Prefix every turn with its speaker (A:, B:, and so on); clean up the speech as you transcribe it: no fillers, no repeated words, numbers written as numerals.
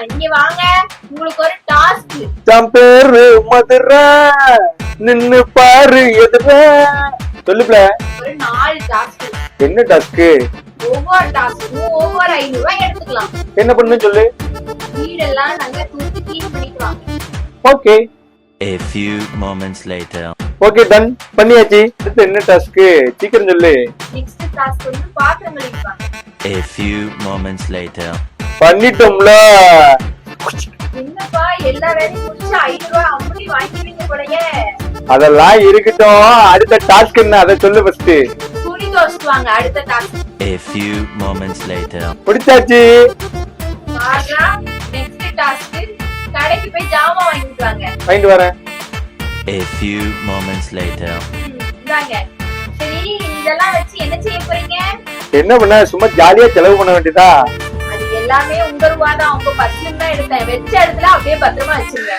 A: இங்க வாங்க, உங்களுக்கு ஒரு டாஸ்க்.
B: தம் பேரு மதுரை நின்னு பாரு எதுல சொல்லுப்ல.
A: ஒரு 4 டாஸ்க்.
B: என்ன டாஸ்க்?
A: ஒவ்வொரு டாஸ்க்கும் ஒவ்வொரு 500 ரூபாய் எடுத்துக்கலாம்.
B: என்ன பண்ணு சொல்லு.
A: வீடெல்லாம் நாங்க தூக்கி க்ளீன் பண்ணிக்கலாம்.
B: Okay.
C: A few moments later.
B: Okay done பண்ணியாச்சு. அடுத்து என்ன டாஸ்க்? சீக்கிரம் சொல்லு.
A: நெக்ஸ்ட் டாஸ்க் வந்து பாத்திரம் கழுவிப்பாங்க.
C: A few moments later.
B: பண்ணிட்டோம்ல.
A: என்னப்பா எல்லா வேலையும் முடிச்சு 500 ரூபாய் அம்புலி வாங்கிடுவீங்க போலயே.
B: அதெல்லாம் இருக்கட்டும். அடுத்த டாஸ்க் என்ன அதை சொல்லு ஃபர்ஸ்ட்.
A: துணி துவைச்சுவாங்க அடுத்த task.
C: A few moments later.
B: பிடிச்சாச்சு.
A: பாருங்க நெக்ஸ்ட் டாஸ்க் கடைக்கு போய் ஜாமான் வாங்கிட்டு வாங்க.
B: வாங்கிட்டு வரேன்.
C: A few moments later.
A: இந்தாங்க. சரி இதெல்லாம் வச்சு என்ன செய்ய போறீங்க?
B: என்ன பண்ண சும்மா ஜாலியா செலவு பண்ண வேண்டியதா?
A: அது எல்லாமே உங்க ரூபா தான், உங்க பர்ஸ்ல தான் எடுத்தேன். வெச்ச இடத்துல அப்படியே பத்திரமா வச்சிருங்க.